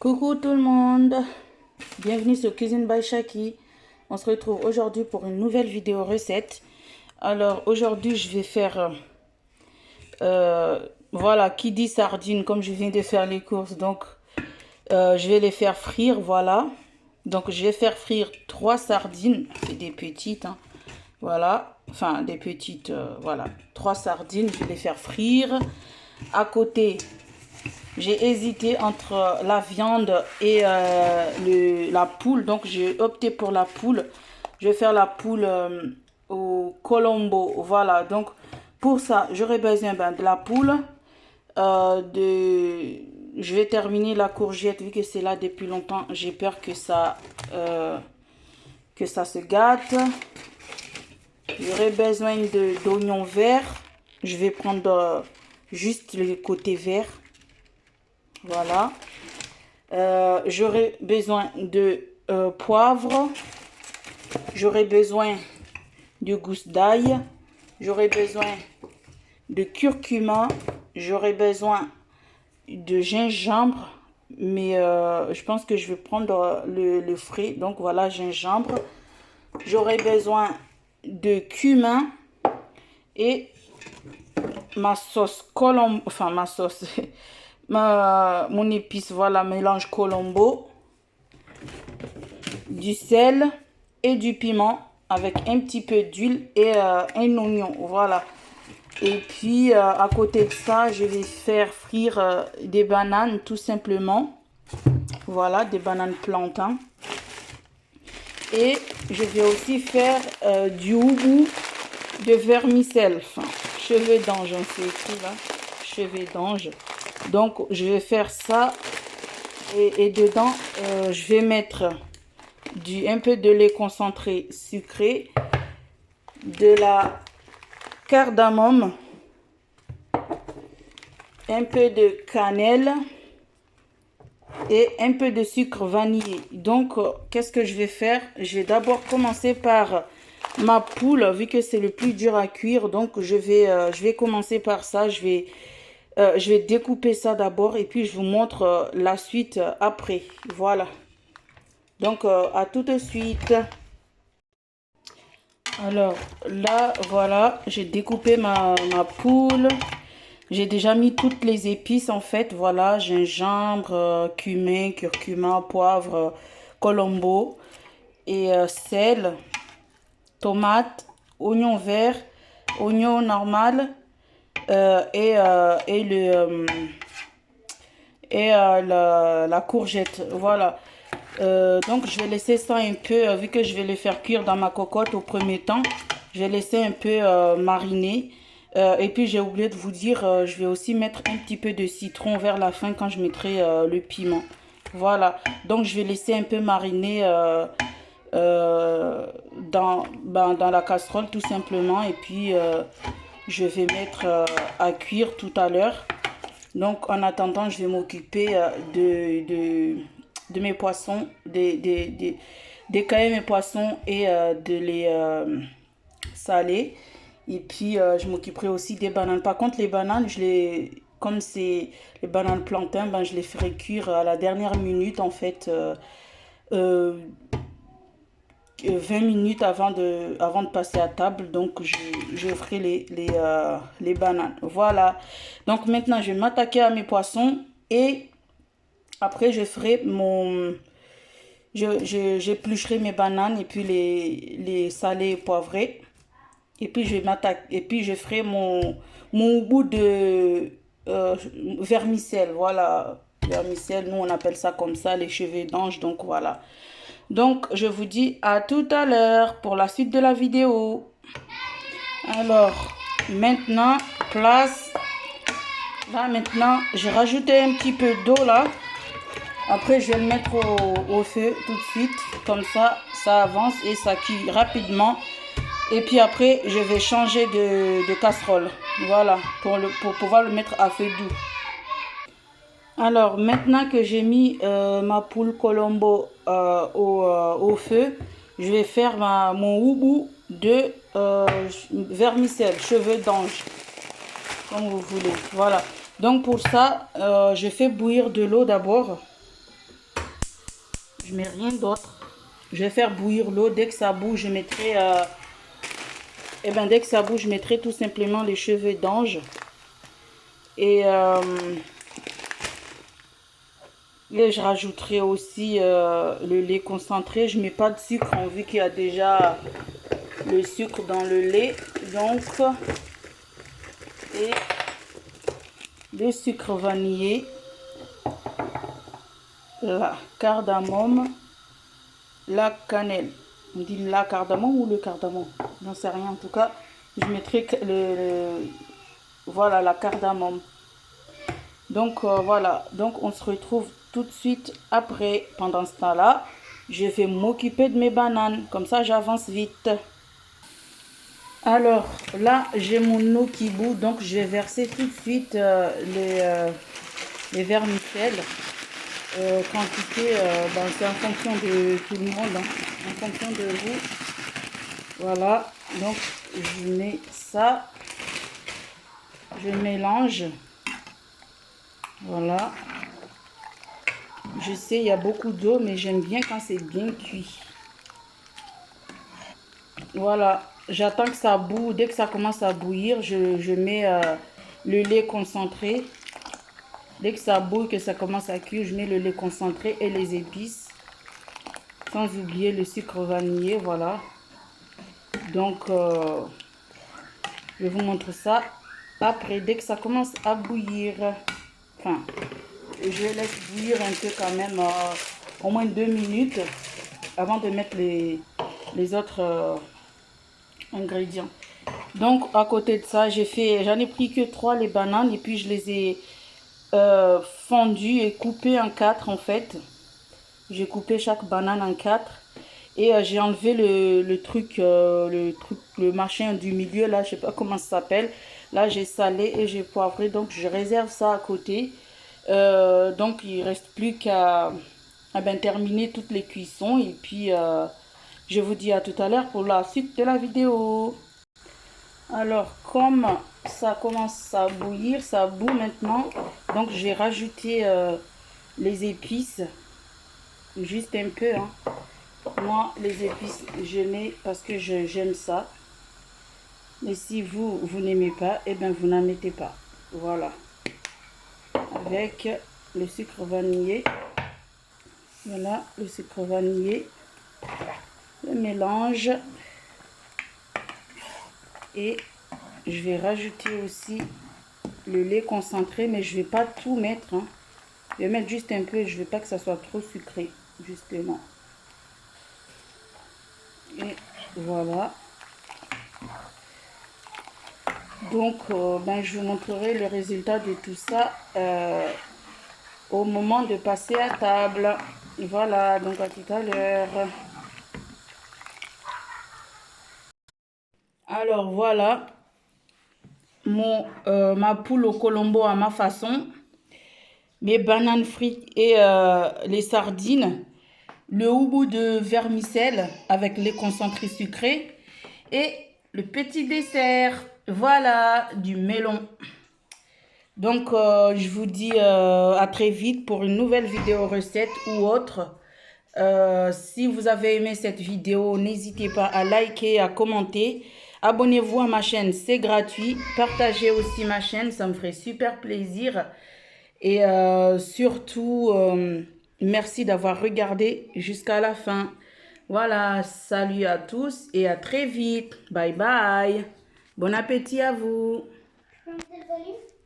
Coucou tout le monde, bienvenue sur Cuisine by Shaki. On se retrouve aujourd'hui pour une nouvelle vidéo recette. Alors aujourd'hui je vais faire, voilà, qui dit sardines, comme je viens de faire les courses, donc je vais les faire frire, voilà. Donc je vais faire frire 3 sardines, c'est des petites, hein. Voilà, enfin des petites, voilà, 3 sardines, je vais les faire frire. À côté, j'ai hésité entre la viande et la poule, donc j'ai opté pour la poule. Je vais faire la poule au colombo, voilà. Donc pour ça, j'aurai besoin de la poule, je vais terminer la courgette vu que c'est là depuis longtemps. J'ai peur que ça se gâte. J'aurai besoin d'oignons verts. Je vais prendre juste le côté vert. Voilà. J'aurai besoin de poivre. J'aurai besoin de gousse d'ail. J'aurai besoin de curcuma. J'aurai besoin de gingembre. Mais je pense que je vais prendre le frais. Donc voilà, gingembre. J'aurai besoin de cumin. Et ma sauce colombo. Enfin, ma sauce... mon épice, voilà, mélange colombo, du sel et du piment avec un petit peu d'huile et un oignon, voilà. Et puis à côté de ça, je vais faire frire des bananes tout simplement, voilà, des bananes plantains. Et je vais aussi faire du houbou de vermicelle, enfin cheveux d'ange, on sait écrit là, cheveux d'ange. Donc je vais faire ça et dedans je vais mettre un peu de lait concentré sucré, de la cardamome, un peu de cannelle et un peu de sucre vanillé. Donc qu'est-ce que je vais faire? Je vais d'abord commencer par ma poule vu que c'est le plus dur à cuire. Donc je vais commencer par ça. Je vais découper ça d'abord et puis je vous montre la suite après. Voilà. Donc, à tout de suite. Alors, là, voilà, j'ai découpé ma poule. J'ai déjà mis toutes les épices, en fait. Voilà, gingembre, cumin, curcuma, poivre, colombo et sel, tomate, oignon vert, oignon normal. La courgette, voilà. Donc je vais laisser ça un peu, vu que je vais les faire cuire dans ma cocotte au premier temps, je vais laisser un peu mariner. Et puis j'ai oublié de vous dire, je vais aussi mettre un petit peu de citron vers la fin quand je mettrai le piment. Voilà, donc je vais laisser un peu mariner dans la casserole tout simplement. Et puis je vais mettre à cuire tout à l'heure. Donc en attendant, je vais m'occuper de mes poissons, d'écailler mes poissons et de les saler. Et puis je m'occuperai aussi des bananes. Par contre les bananes, comme c'est les bananes plantains, je les ferai cuire à la dernière minute en fait. 20 minutes avant de passer à table. Donc je ferai les bananes, voilà. Donc maintenant je vais m'attaquer à mes poissons et après je ferai j'éplucherai mes bananes et puis les saler et poivrer. Et puis je ferai mon bout de vermicelle, voilà. Vermicelle, nous on appelle ça comme ça, les cheveux d'ange. Donc voilà. Donc, je vous dis à tout à l'heure pour la suite de la vidéo. Alors, maintenant, place. Là, maintenant, j'ai rajouté un petit peu d'eau là. Après, je vais le mettre au feu tout de suite. Comme ça avance et ça cuit rapidement. Et puis après, je vais changer de casserole. Voilà, pour pouvoir le mettre à feu doux. Alors, maintenant que j'ai mis ma poule colombo au feu, je vais faire mon houbou de vermicelle, cheveux d'ange, comme vous voulez. Voilà. Donc, pour ça, je fais bouillir de l'eau d'abord. Je mets rien d'autre. Je vais faire bouillir l'eau. Dès que ça bout, je mettrai... dès que ça bout, je mettrai tout simplement les cheveux d'ange. Et je rajouterai aussi le lait concentré. Je mets pas de sucre, vu qu'il y a déjà le sucre dans le lait. Donc, et le sucre vanillé, la cardamome, la cannelle. On dit la cardamome ou le cardamome, j'en sais rien. En tout cas, je mettrai voilà, la cardamome. Donc voilà, donc on se retrouve tout de suite après. Pendant ce temps-là, je vais m'occuper de mes bananes, comme ça j'avance vite. Alors là, j'ai mon eau qui bout, donc je vais verser tout de suite les vermicelles. Quantité, c'est en fonction de tout le monde, en fonction de vous. Voilà, donc je mets ça, je mélange. Voilà. Je sais, il y a beaucoup d'eau, mais j'aime bien quand c'est bien cuit. Voilà, j'attends que ça boue. Dès que ça commence à bouillir, je mets le lait concentré. Dès que ça bouille, que ça commence à cuire, je mets le lait concentré et les épices. Sans oublier le sucre vanillé, voilà. Donc, je vous montre ça après, dès que ça commence à bouillir. Enfin, je laisse bouillir un peu quand même, au moins 2 minutes, avant de mettre les autres ingrédients. Donc, à côté de ça, j'en ai pris que 3 les bananes, et puis je les ai fendues et coupées en 4 en fait. J'ai coupé chaque banane en 4 et j'ai enlevé le machin du milieu là, je sais pas comment ça s'appelle. Là, j'ai salé et j'ai poivré, donc je réserve ça à côté. Donc il reste plus qu'à terminer toutes les cuissons, et puis je vous dis à tout à l'heure pour la suite de la vidéo. Alors, comme ça commence à bouillir, ça bout maintenant, donc j'ai rajouté les épices, juste un peu, hein. Moi, les épices, je mets parce que j'aime ça. Mais si vous n'aimez pas, et bien vous n'en mettez pas. Voilà. Avec le sucre vanillé. Voilà, le sucre vanillé. Le mélange. Et je vais rajouter aussi le lait concentré, mais je vais pas tout mettre, hein. Je vais mettre juste un peu, je veux pas que ça soit trop sucré, justement. Et voilà. Donc, je vous montrerai le résultat de tout ça au moment de passer à table. Voilà, donc à tout à l'heure. Alors voilà, ma poule au colombo à ma façon, mes bananes frites et les sardines, le houbou de vermicelle avec les concentrés sucrés et le petit dessert, voilà, du melon. Donc, je vous dis à très vite pour une nouvelle vidéo recette ou autre. Si vous avez aimé cette vidéo, n'hésitez pas à liker, à commenter. Abonnez-vous à ma chaîne, c'est gratuit. Partagez aussi ma chaîne, ça me ferait super plaisir. Et surtout, merci d'avoir regardé jusqu'à la fin. Voilà, salut à tous et à très vite. Bye bye. Bon appétit à vous.